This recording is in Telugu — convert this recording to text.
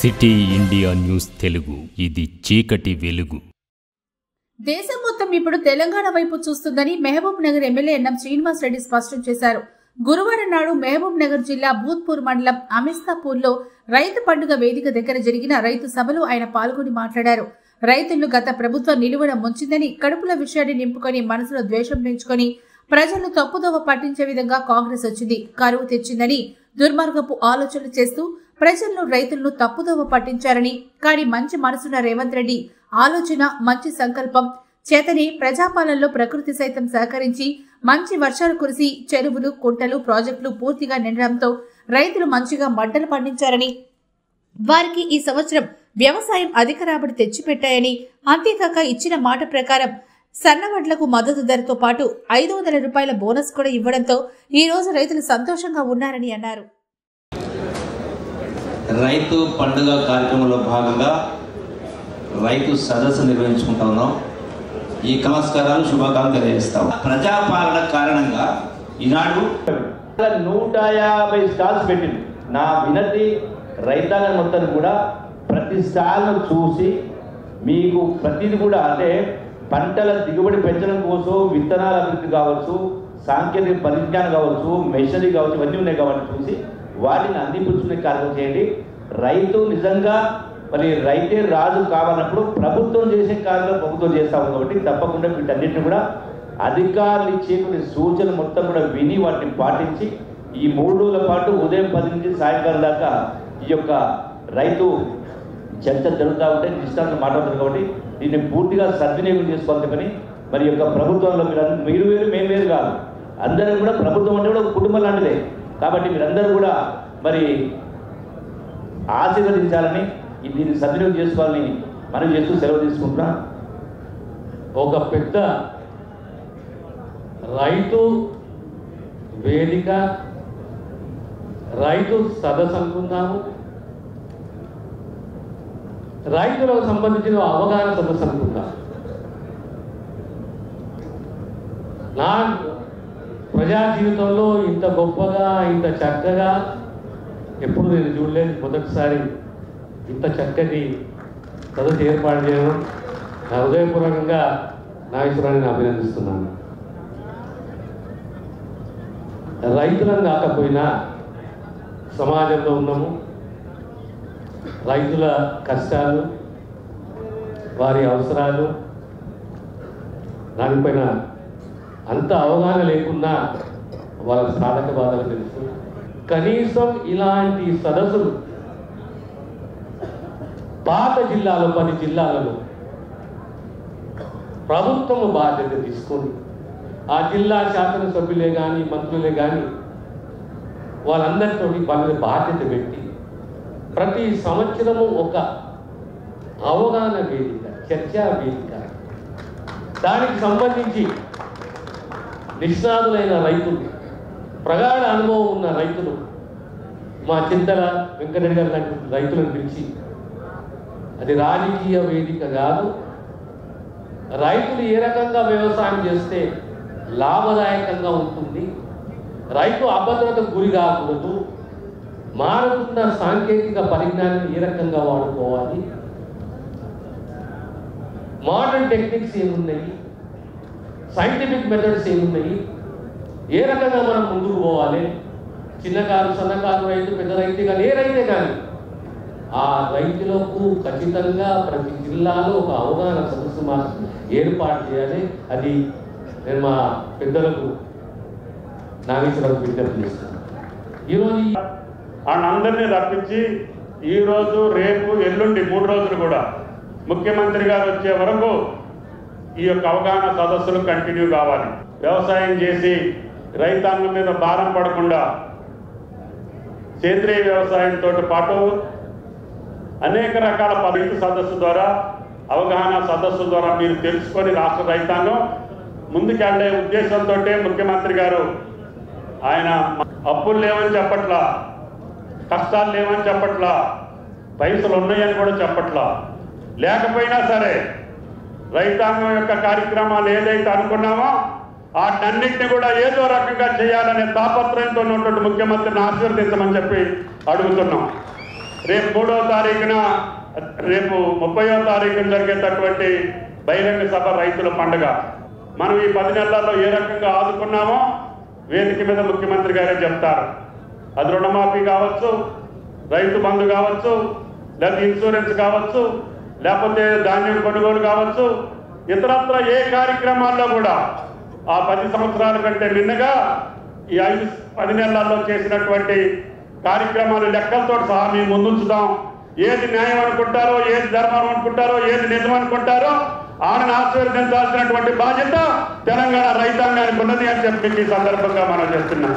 సిటీ ఇండియా న్యూస్ తెలుగు, ఇది చీకటి వెలుగు. దేశం మొత్తం ఇప్పుడు తెలంగాణ వైపు చూస్తుందని మహబూబ్ నగర్ ఎమ్మెల్యే ఎన్ఎం శ్రీనివాస్ రెడ్డి స్పష్టం చేశారు. గురువారం నాడు మహబూబ్ నగర్ జిల్లా భూత్పూర్ మండలం అమిస్తాపూర్లో రైతు పండుగ వేదిక దగ్గర జరిగిన రైతు సభలో ఆయన పాల్గొని మాట్లాడారు. రైతులను గత ప్రభుత్వం నిలువన ముంచిందని, కడుపుల విషయాన్ని నింపుకొని మనసులో ద్వేషం పెంచుకొని ప్రజలను తప్పుదోవ పట్టించే విధంగా కాంగ్రెస్ వచ్చింది, కరువు తెచ్చిందని దుర్మార్గపు ఆలోచనలు చేస్తూ ప్రజలను రైతులను తప్పుదోవ పట్టించారని, కానీ మంచి మనసున్న రేవంత్ రెడ్డి ఆలోచన, మంచి సంకల్పం చేతనే ప్రజాపాలనలో ప్రకృతి సైతం సహకరించి మంచి వర్షాలు కురిసి చెరువులు, కుంటలు, ప్రాజెక్టులు పూర్తిగా నిండడంతో రైతులు మంచిగా పంటలు పండించారని, వారికి ఈ సంవత్సరం వ్యవసాయం అధిక రాబడి తెచ్చిపెట్టాయని, అంతేకాక ఇచ్చిన మాట ప్రకారం సన్నవడ్లకు మద్దతు ధరతో పాటు 500 రూపాయల బోనస్ కూడా ఇవ్వడంతో ఈ రోజు రైతులు సంతోషంగా ఉన్నారని అన్నారు. రైతు పండుగ కార్యక్రమంలో భాగంగా రైతు సదస్సు నిర్వహించుకుంటా ఉన్నాం. ఈ నమస్కారాలు, శుభాకాంక్షలు తెలియజేస్తాం. ప్రజాపాలన కారణంగా ఈనాడు 150 స్టాల్స్ పెట్టింది. నా వినతి రైతాంగం మొత్తం కూడా ప్రతి స్టాల్ను చూసి మీకు ప్రతిది కూడా అంటే పంటల దిగుబడి పెంచడం కోసం విత్తనాల అభివృద్ధి కావచ్చు, సాంకేతిక పరిజ్ఞానం కావచ్చు, మెషినరీ కావచ్చు, ఇవన్నీ ఉన్నాయి కాబట్టి చూసి వాటిని అందిపుచ్చుకునే కార్యక్రమం చేయండి. రైతు నిజంగా మరి రైతే రాజు కావాలన్నప్పుడు ప్రభుత్వం చేసే కార్యక్రమం ప్రభుత్వం చేస్తాము కాబట్టి తప్పకుండా వీటన్నిటిని కూడా అధికారులు ఇచ్చే కొన్ని సూచనలు మొత్తం కూడా విని వాటిని పాటించి ఈ 3 రోజుల పాటు ఉదయం 10 నుంచి సాయంకాలం దాకా ఈ యొక్క రైతు చర్చ జరుగుతూ ఉంటే నిష్ఠాంతం మాట్లాడుతుంది కాబట్టి దీన్ని పూర్తిగా సద్వినియోగం చేసుకోవాలి. పని మరి యొక్క ప్రభుత్వంలో మీరు వేరు మేము వేరు కాదు, అందరూ కూడా ప్రభుత్వం అంటే కూడా ఒక కుటుంబం లాంటిదే కాబట్టి మీరందరూ కూడా మరి ఆశీర్వదించాలని, దీన్ని సద్వినియోగం చేసుకోవాలని మనం చేస్తూ సెలవు తీసుకుంటున్నాం. ఒక పెద్ద రైతు వేదిక, రైతు సదస్సు అనుకుందాము, రైతులకు సంబంధించిన అవగాహన సదస్సు అనుకుందాం. నా ప్రజా జీవితంలో ఇంత గొప్పగా, ఇంత చక్కగా ఎప్పుడు నేను చూడలేదు. మొదటిసారి ఇంత చక్కటి సదస్సు ఏర్పాటు చేయడం నా హృదయపూర్వకంగా నాగేశ్వరాన్ని అభినందిస్తున్నాను. రైతులను కాకపోయినా సమాజంలో ఉన్నాము, రైతుల కష్టాలు, వారి అవసరాలు, దానిపైన అంత అవగాహన లేకున్నా వాళ్ళ సాధక బాధలు తెలుసు. కనీసం ఇలాంటి సదస్సులు పాత జిల్లాలో 10 జిల్లాలలో ప్రభుత్వం బాధ్యత తీసుకొని ఆ జిల్లా శాసనసభ్యులే కానీ మంత్రులే కానీ వాళ్ళందరితో వాళ్ళ బాధ్యత పెట్టి ప్రతి సంవత్సరము ఒక అవగాహన వేదిక, చర్చా వేదిక, దానికి సంబంధించి నిష్ణాతులైన రైతులు, ప్రగాఢ అనుభవం ఉన్న రైతులు, మా చింతల వెంకటరెడ్డి గారు లాంటి రైతులను పిలిచి, అది రాజకీయ వేదిక కాదు, రైతులు ఏ రకంగా వ్యవసాయం చేస్తే లాభదాయకంగా ఉంటుంది, రైతు అభద్రతకు గురి కాకూడదు, మారుతున్న సాంకేతిక పరిజ్ఞానాన్ని ఏ రకంగా వాడుకోవాలి, మోడర్న్ టెక్నిక్స్ ఏమున్నాయి, సైంటిఫిక్ మెథడ్స్ ఏమున్నాయి, ఏ రకంగా మనం ముందుకు పోవాలి, చిన్నకారు, సన్నకారు రైతు, పెద్ద రైతు కానీ ఏ రైతే కానీ ఆ రైతులకు ఖచ్చితంగా ప్రతి జిల్లాలో ఒక అవగాహన సదస్సు ఏర్పాటు చేయాలి. అది నేను మా పెద్దలకు నాగేశ్వరరావు విజ్ఞప్తి చేస్తాను. ఈరోజు అందరినీ రప్పించి ఈరోజు, రేపు, ఎల్లుండి 3 రోజులు కూడా ముఖ్యమంత్రి గారు వచ్చే వరకు ఈ యొక్క అవగాహన సదస్సులు కంటిన్యూ కావాలి. వ్యవసాయం చేసి రైతాంగం మీద భారం పడకుండా సేంద్రీయ వ్యవసాయంతో పాటు అనేక రకాల రైతు సదస్సు ద్వారా, అవగాహన సదస్సు ద్వారా మీరు తెలుసుకొని రాష్ట్ర రైతాంగం ముందుకెళ్లే ఉద్దేశంతో ముఖ్యమంత్రి గారు ఆయన అప్పులు లేవని చెప్పట్లా, కష్టాలు లేవని చెప్పట్లా, పైసలు ఉన్నాయని కూడా చెప్పట్లా. లేకపోయినా సరే రైతాంగం యొక్క కార్యక్రమాలు ఏదైతే అనుకున్నామో వాటన్నిటిని కూడా ఏదో రకంగా చేయాలనే తాపత్రయంతో ఉన్నటువంటి ముఖ్యమంత్రిని ఆశీర్వదించమని చెప్పి అడుగుతున్నాం. రేపు 3వ తారీఖున రేపు 30వ తారీఖున జరిగేటటువంటి బహిరంగ సభ రైతుల పండుగ. మనం ఈ 10 నెలల్లో ఏ రకంగా ఆదుకున్నామో వేదిక మీద ముఖ్యమంత్రి గారే చెప్తారు. అది రుణమాఫీ కావచ్చు, రైతు బంధు కావచ్చు, లేదా ఇన్సూరెన్స్ కావచ్చు, లేకపోతే ధాన్యం కొనుగోలు కావచ్చు, ఇతరత్ర ఏ కార్యక్రమాల్లో కూడా ఆ 10 సంవత్సరాల కంటే నిన్నగా ఈ 10 నెలల్లో చేసినటువంటి కార్యక్రమాలు లెక్కలతో సహా మేము ముందుంచుదాం. ఏది న్యాయం అనుకుంటారో, ఏది ధర్మం అనుకుంటారో, ఏది నిజం అనుకుంటారో ఆమెను ఆశీర్వదించాల్సినటువంటి బాధ్యత తెలంగాణ రైతాంగానికి ఉన్నది అని చెప్పి ఈ సందర్భంగా మనం చేస్తున్నాం.